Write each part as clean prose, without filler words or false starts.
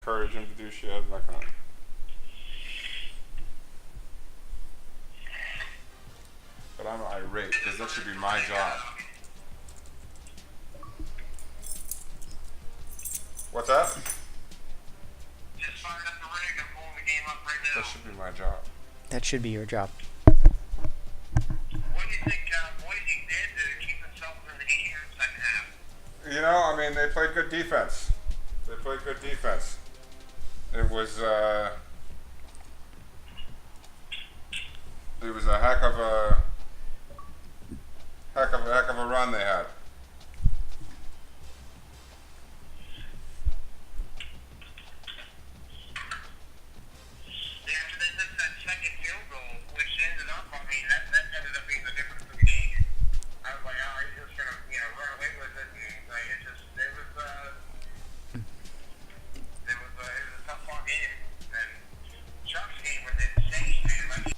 encourage him to do shit. I'm not gonna. But I'm irate because that should be my job. What's that? Just fired up the rig and pulling the game up right now. That should be my job. That should be your job. What do you think Boise did to keep themselves in the game here in the second half? You know, I mean, they played good defense. It was a heck of a run they had. After they took that second field goal, which ended up, I mean, that ended up being the difference in the game. I was like, oh, he's just gonna, run away with it. And like, it was a tough fought game. And Chuck's game was insane, man. Like,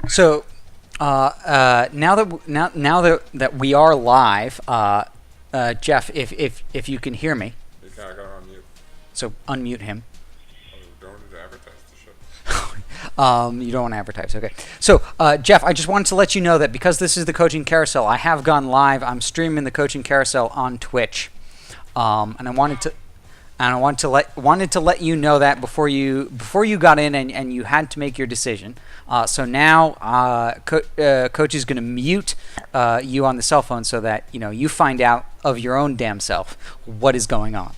So, now that we are live, Jeff, if you can hear me, You kind of got on mute. so unmute him. I don't want to advertise the shit. You don't want to advertise, okay? So, Jeff, I just wanted to let you know that because this is the Coaching Carousel, I have gone live. I'm streaming the Coaching Carousel on Twitch, and I wanted to let you know that before you got in and you had to make your decision. So now, Coach is going to mute you on the cell phone so that you find out of your own damn self what is going on.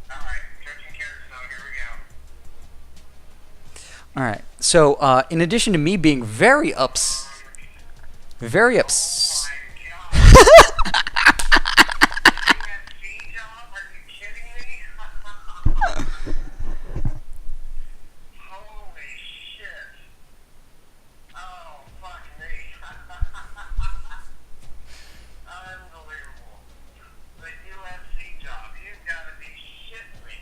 all right, Coaching Carousel, here we go. All right. So, in addition to me being very ups. Oh my God. UFC job? Are you kidding me? Holy shit. Oh, fuck me. Unbelievable. The UFC job. You've got to be shitting me.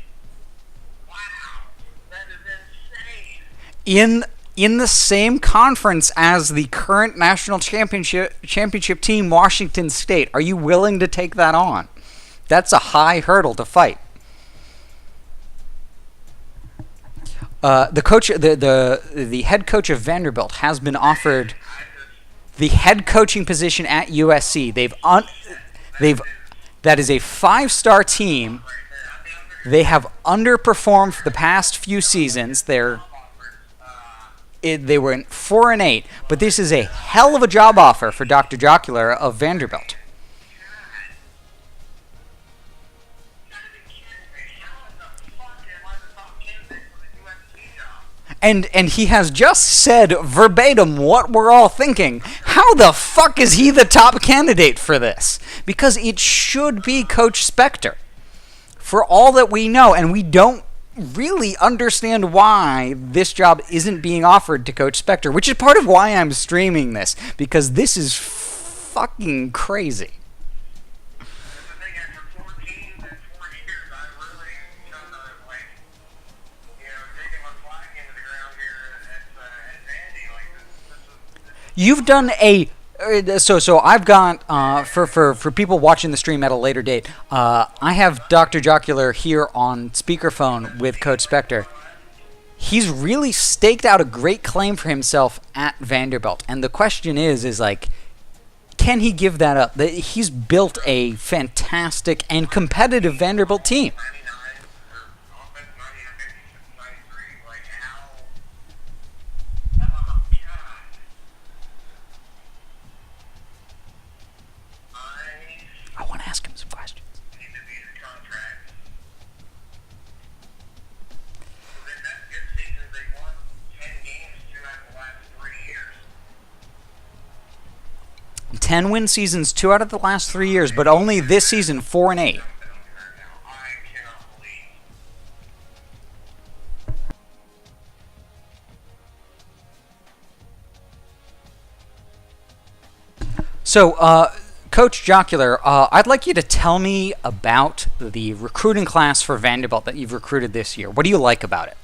Wow. That is insane. In the same conference as the current national championship team, Washington State. Are you willing to take that on? That's a high hurdle to fight. The head coach of Vanderbilt has been offered the head coaching position at USC. That is a 5-star team. They have underperformed for the past few seasons. They were in 4-8, but this is a hell of a job offer for Dr. Jocular of Vanderbilt. And he has just said verbatim what we're all thinking. How the fuck is he the top candidate for this? Because it should be Coach Spector. For all that we know, and we don't really understand why this job isn't being offered to Coach Spector, which is part of why I'm streaming this, because this is fucking crazy. You've done a So I've got for people watching the stream at a later date. I have Dr. Jocular here on speakerphone with Coach Spector. He's really staked out a great claim for himself at Vanderbilt, and the question is like, can he give that up? He's built a fantastic and competitive Vanderbilt team. 99 or offense 99, 93, like how? Oh God! I I want to ask him some questions. need to be the contract. So then that's good seasons. They won 10 games 2 out of the last 3 years. 10 win seasons, 2 out of the last 3 years, but only this season 4-8. I cannot believe. So, Coach Jocular, I'd like you to tell me about the recruiting class for Vanderbilt that you've recruited this year. What do you like about it?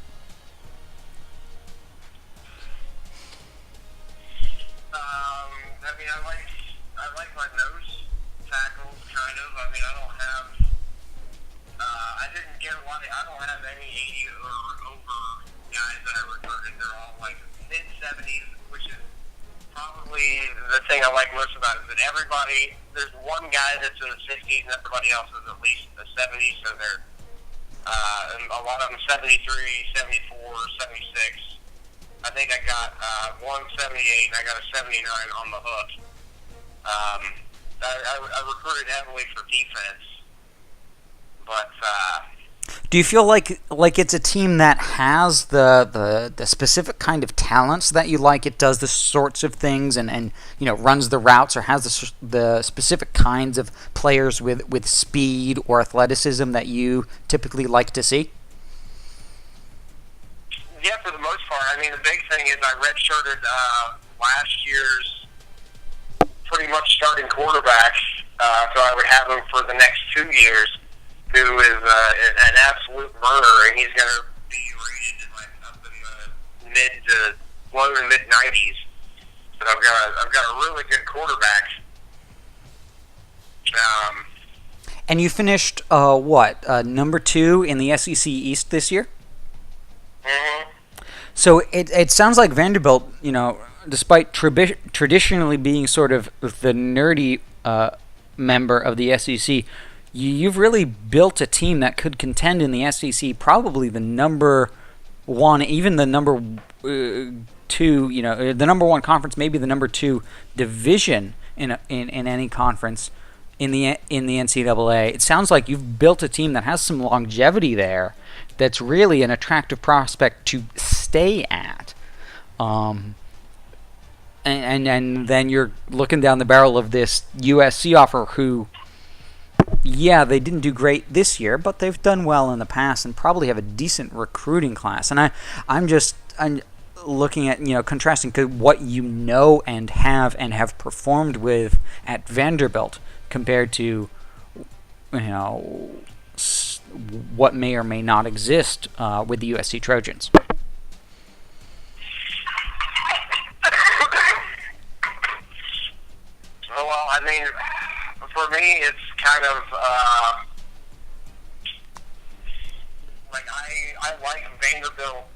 I mean, I like my nose tackles, kind of. I mean, I don't have, I didn't get a lot of, I don't have any 80 or over guys that I recruited. They're all like mid-70s, which is probably the thing I like most about it, is that everybody, there's one guy that's in the 60s and everybody else is at least in the 70s, so they're, and a lot of them 73, 74, 76. I think I got 178 and I got a 79 on the hook. I recruited heavily for defense, but Do you feel like it's a team that has the specific kind of talents that you like? It does the sorts of things and runs the routes, or has the specific kinds of players with speed or athleticism that you typically like to see? yeah, for the most part. I mean, the big thing is I redshirted last year's pretty much starting quarterback, so I would have him for the next 2 years, who is an absolute murder, and he's going to be rated in like up in the low to mid 90s. So I've got a really good quarterback. And you finished number 2 in the SEC East this year? Mm-hmm. So it sounds like Vanderbilt, despite traditionally being sort of the nerdy member of the SEC, you've really built a team that could contend in the SEC, probably the number 1, even the number 2, the number 1 conference, maybe the number 2 division in any conference in the NCAA. It sounds like you've built a team that has some longevity there. That's really an attractive prospect to stay at. And then you're looking down the barrel of this USC offer who, yeah, they didn't do great this year, but they've done well in the past and probably have a decent recruiting class. And I'm looking at, contrasting what and have performed with at Vanderbilt compared to, what may or may not exist with the USC Trojans. Well, I mean, for me, it's kind of like I like Vanderbilt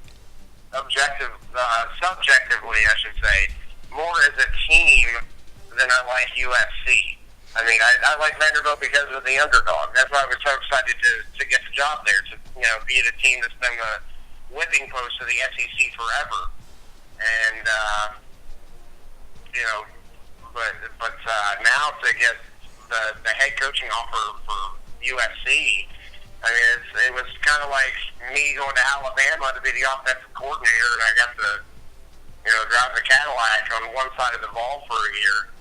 subjectively, I should say, more as a team than I like USC. I mean, I like Vanderbilt because of the underdog. That's why I was so excited to get the job there, to be at a team that's been the whipping post of the SEC forever. And but now to get the head coaching offer for USC, I mean, it was kind of like me going to Alabama to be the offensive coordinator, and I got to drive the Cadillac on one side of the ball for a year.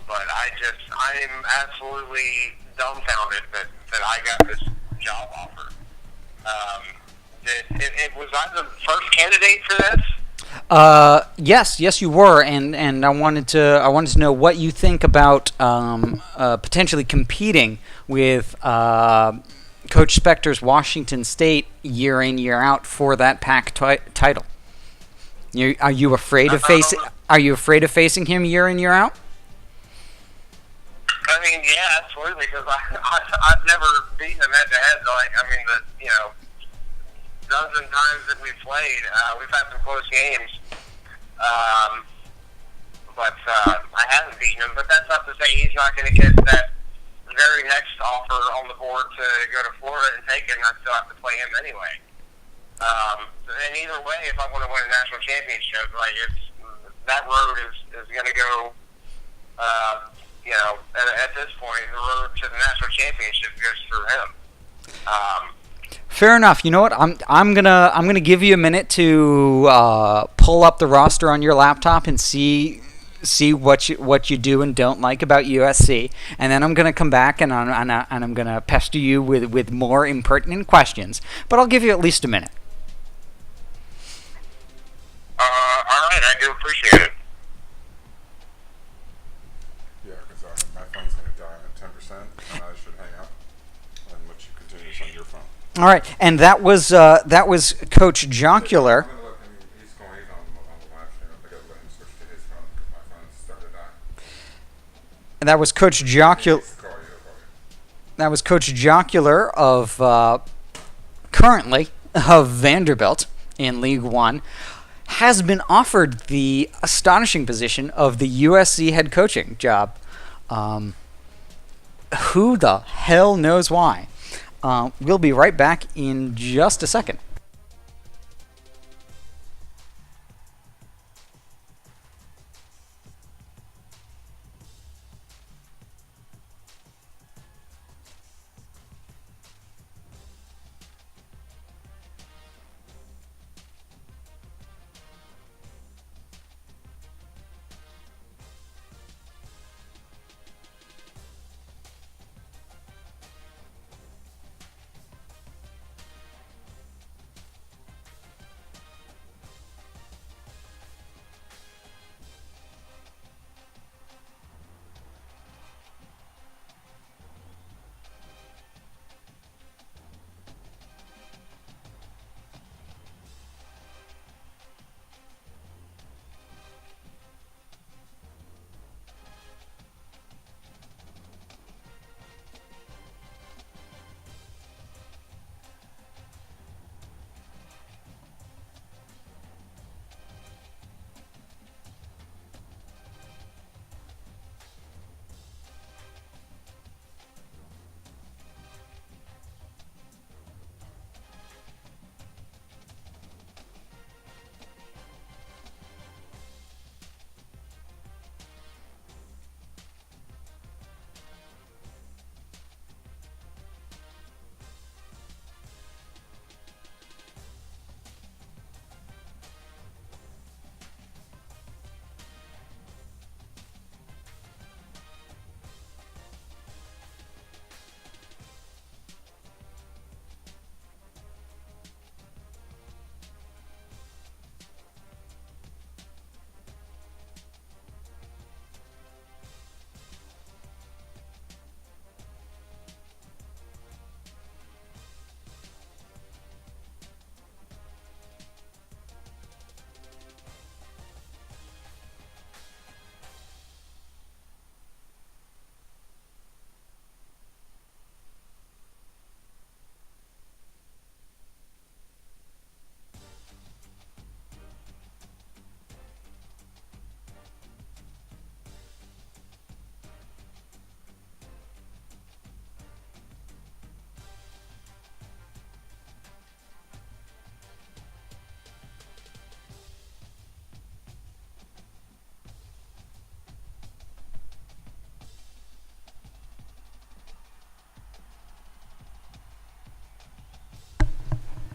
But I'm absolutely dumbfounded that I got this job offer. Was I the first candidate for this? Yes, you were, and I wanted to know what you think about potentially competing with Coach Spector's Washington State year in, year out for that Pac title. Are you afraid of facing? Are you afraid of facing him year in, year out? I mean, yeah, absolutely, because I've never beaten him head-to-head. Like, I mean, dozen times that we've played, we've had some close games. But I haven't beaten him. But that's not to say he's not going to get that very next offer on the board to go to Florida and take him. I still have to play him anyway. And either way, if I want to win a national championship, like that road is going to go. At this point, the road to the national championship goes through him. Fair enough. You know what? I'm gonna give you a minute to pull up the roster on your laptop and see what you do and don't like about USC, and then I'm gonna come back and I'm gonna pester you with more impertinent questions. But I'll give you at least a minute. All right, I do appreciate it. Yeah, because my phone's going to die at 10%, and I should hang up and let you continue this on your phone. All right, and that was Coach Jocular. I'm going to let him, he's going on the live stream. I got to let him switch to his phone because my phone started dying. And that was Coach Jocular. That was Coach Jocular of currently of Vanderbilt in League One. Has been offered the astonishing position of the USC head coaching job. Who the hell knows why? We'll be right back in just a second.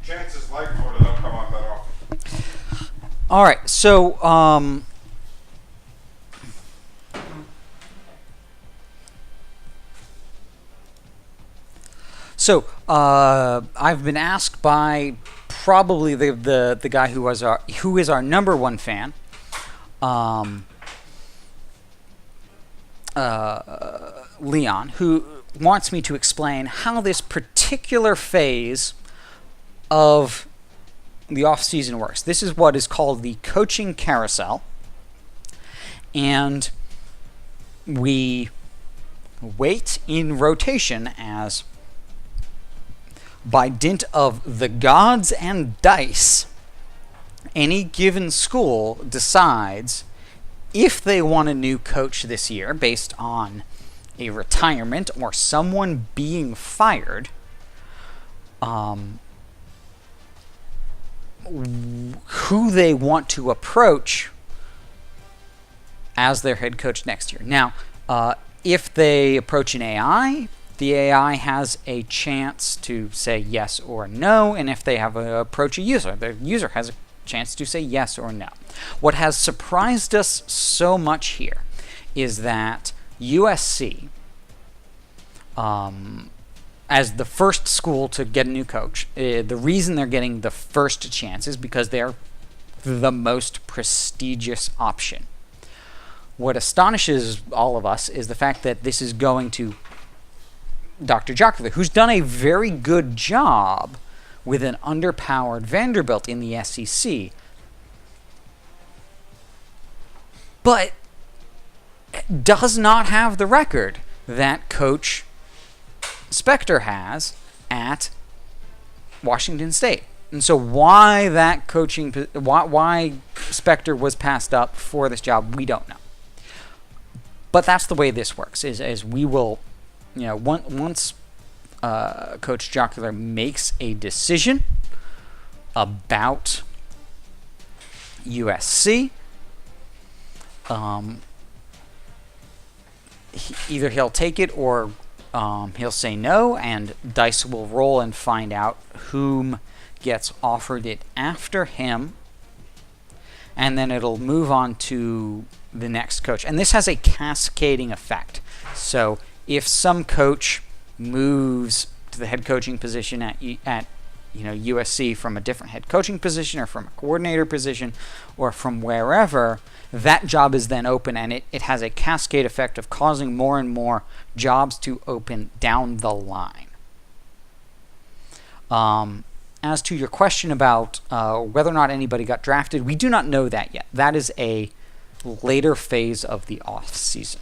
Chances like Florida don't come up that often. All right, so I've been asked by probably the guy who is our number one fan, Leon, who wants me to explain how this particular phase of the off season works. This is what is called the coaching carousel, And we wait in rotation as, by dint of the gods and dice, any given school decides if they want a new coach this year based on a retirement or someone being fired, who they want to approach as their head coach next year. Now, if they approach an AI, the AI has a chance to say yes or no, and if they approach a user, the user has a chance to say yes or no. What has surprised us so much here is that USC, as the first school to get a new coach, the reason they're getting the first chance is because they're the most prestigious option. What astonishes all of us is the fact that this is going to Dr. Jocular, who's done a very good job with an underpowered Vanderbilt in the SEC, but does not have the record that Coach Spector has at Washington State. And so why Spector was passed up for this job, we don't know. But that's the way this works, is we will, once Coach Jocular makes a decision about USC, either he'll take it or he'll say no, and dice will roll and find out whom gets offered it after him, and then it'll move on to the next coach. And this has a cascading effect. So if some coach moves to the head coaching position at USC from a different head coaching position or from a coordinator position or from wherever, that job is then open, and it has a cascade effect of causing more and more jobs to open down the line. As to your question about whether or not anybody got drafted, we do not know that yet. That is a later phase of the off season.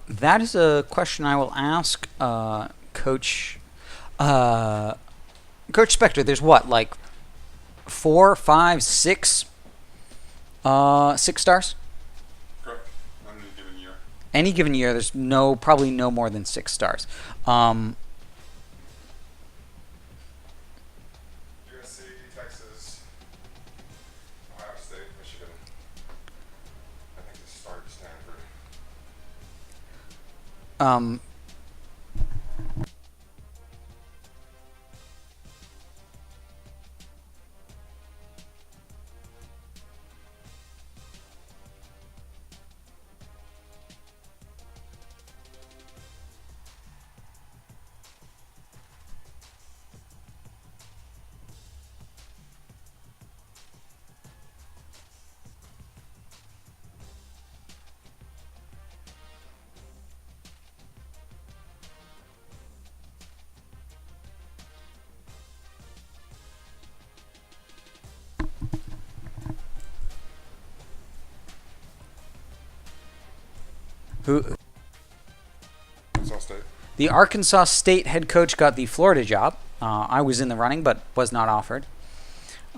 That is a question I will ask Coach Spector. There's what, like 4, 5, 6 stars? Correct. On any given year. Any given year, there's probably no more than 6 stars. USC, Texas, Ohio State, Michigan. I think it's Stanford. Arkansas State. The Arkansas State head coach got the Florida job. I was in the running, but was not offered.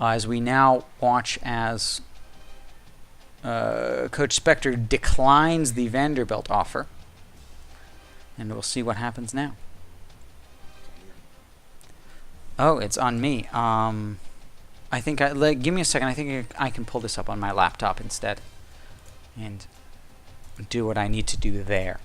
As we now watch as Coach Spector declines the Vanderbilt offer. And we'll see what happens now. Oh, it's on me. I think give me a second. I think I can pull this up on my laptop instead and do what I need to do there.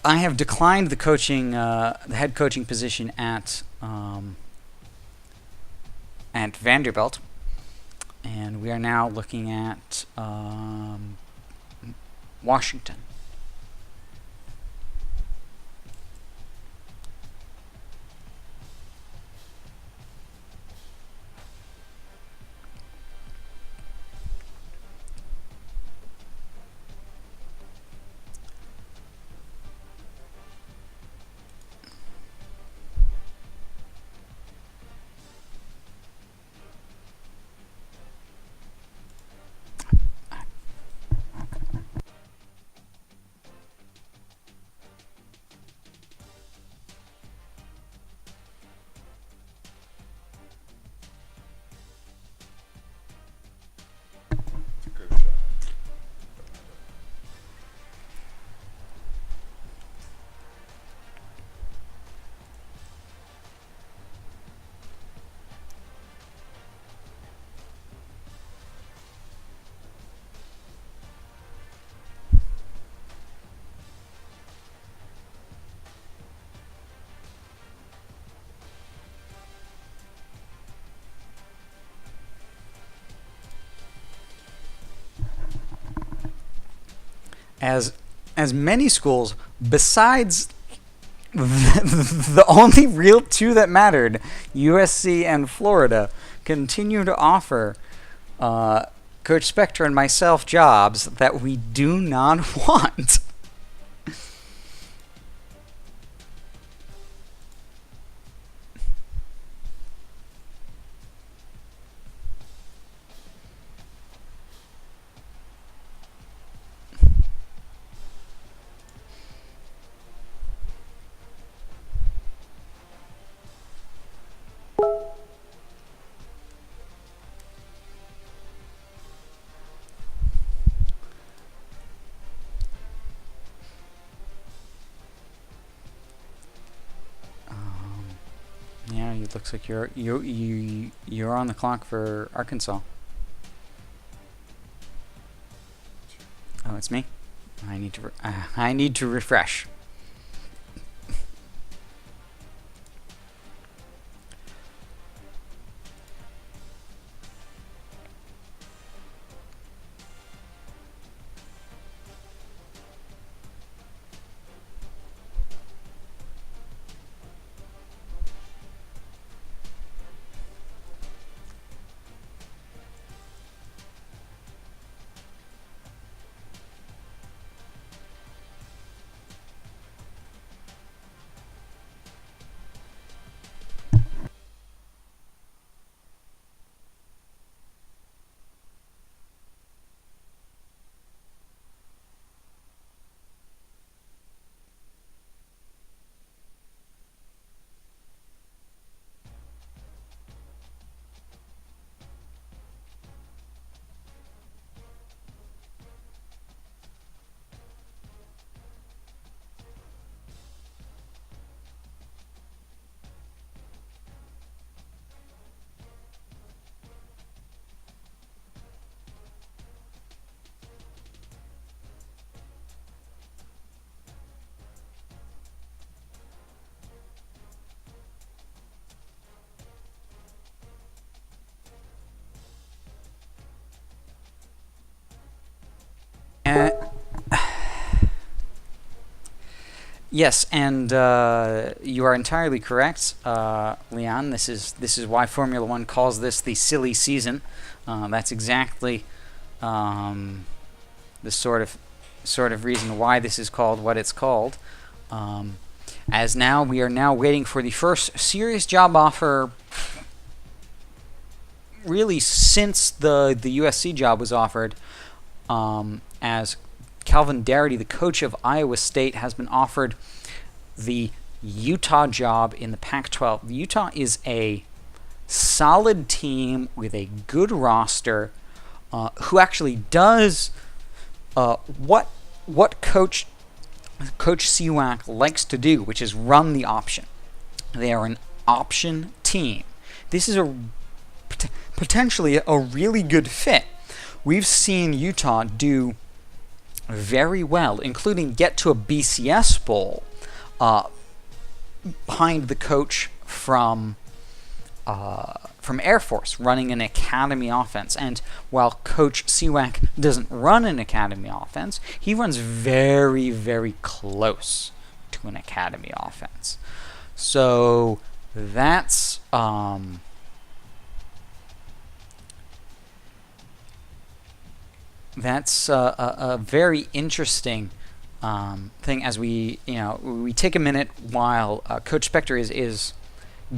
I have declined the head coaching position at Vanderbilt, and we are now looking at Washington. Good job. As many schools, besides the only real two that mattered, USC and Florida, continue to offer Coach Spector and myself jobs that we do not want. Yeah, it looks like you're on the clock for Arkansas. Oh, it's me. I need to refresh. Yes, and you are entirely correct, Leon. This is why Formula One calls this the silly season. That's exactly the sort of reason why this is called what it's called. As now we are now waiting for the first serious job offer, really since the USC job was offered, as Calvin Darity, the coach of Iowa State, has been offered the Utah job in the Pac-12. Utah is a solid team with a good roster, who actually does what Coach Seawack likes to do, which is run the option. They are an option team. This is potentially a really good fit. We've seen Utah do very well, including get to a BCS bowl behind the coach from Air Force running an academy offense. And while Coach Seawack doesn't run an academy offense, he runs very, very close to an academy offense. So that's a very interesting thing as we take a minute while Coach Spector is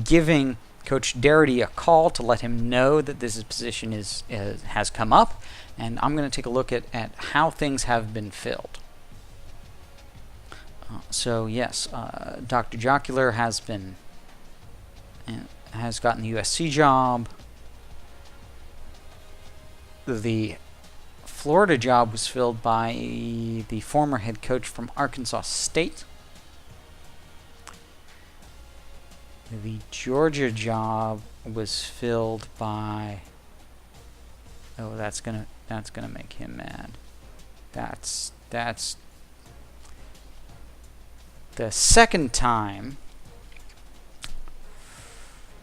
giving Coach Darity a call to let him know that this position has come up, and I'm going to take a look at how things have been filled. So yes, Dr. Jocular has gotten the USC job. The Florida job was filled by the former head coach from Arkansas State. The Georgia job was filled by... Oh, that's gonna make him mad. That's the second time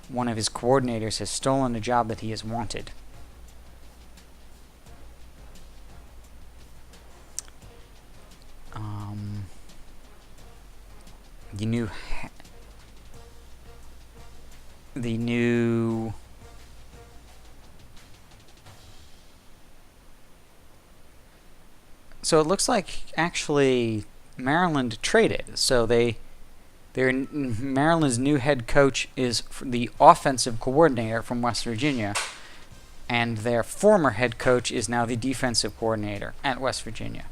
one of his coordinators has stolen a job that he has wanted. The new So it looks like actually Maryland traded. So Maryland's new head coach is the offensive coordinator from West Virginia, and their former head coach is now the defensive coordinator at West Virginia.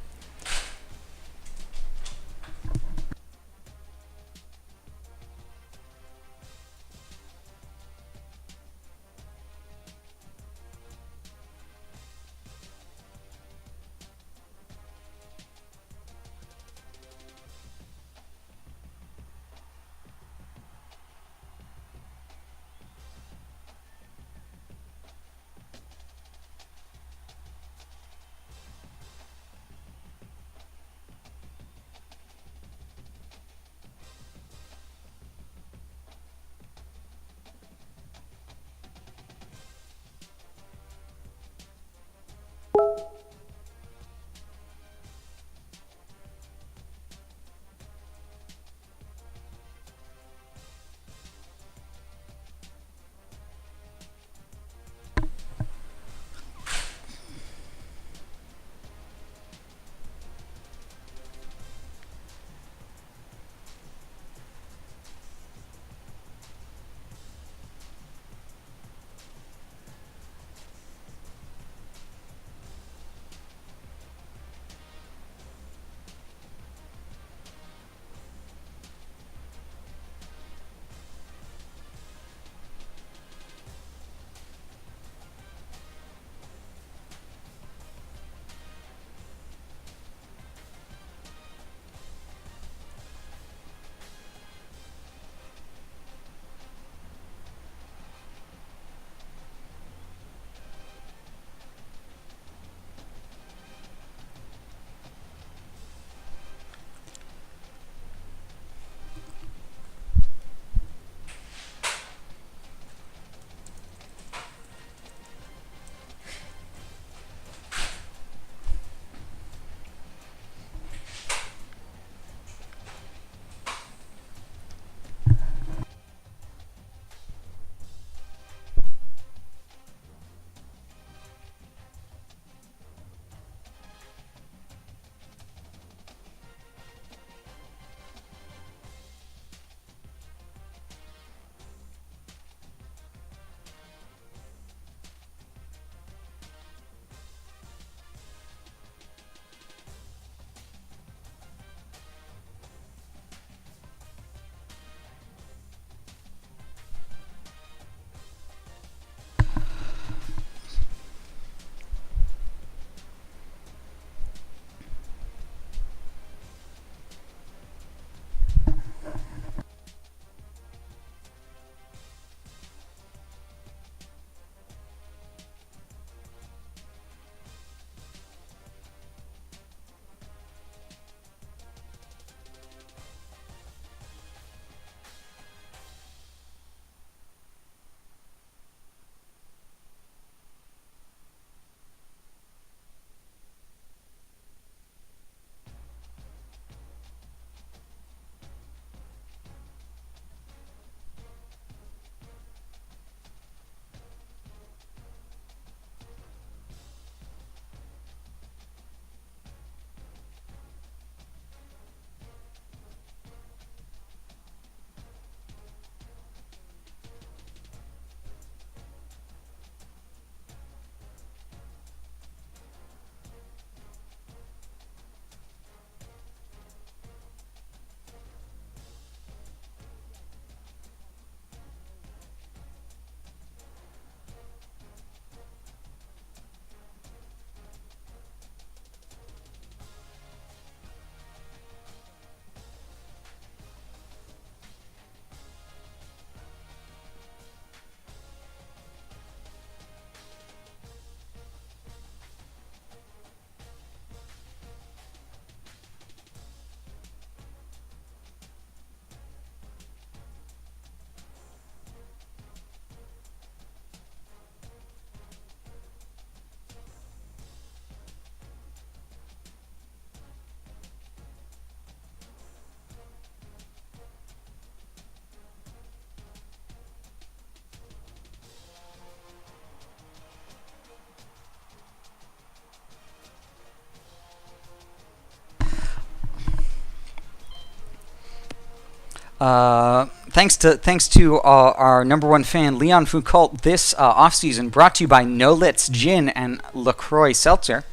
Thanks to our number one fan, Leon Foucault, this offseason brought to you by Nolitz Gin and LaCroix Seltzer.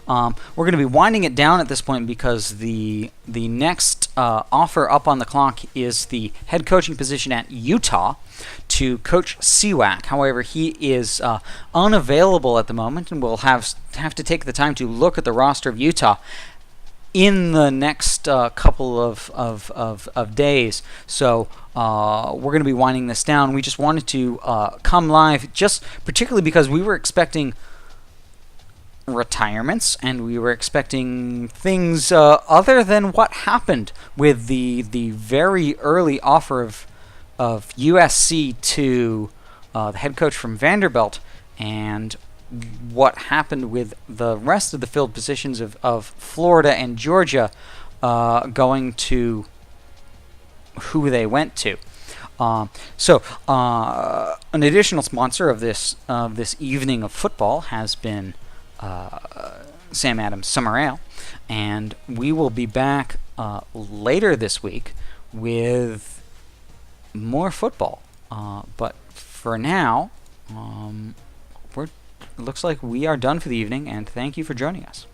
We're going to be winding it down at this point because the next offer up on the clock is the head coaching position at Utah to Coach Siwak. However, he is unavailable at the moment, and we'll have to take the time to look at the roster of Utah in the next couple of days. So we're going to be winding this down. We just wanted to come live, just particularly because we were expecting retirements, and we were expecting things other than what happened with the very early offer of USC to the head coach from Vanderbilt, and what happened with the rest of the filled positions of Florida and Georgia going to who they went to. So an additional sponsor of this evening of football has been Sam Adams Summer Ale, and we will be back later this week with more football. But for now, it looks like we are done for the evening, and thank you for joining us.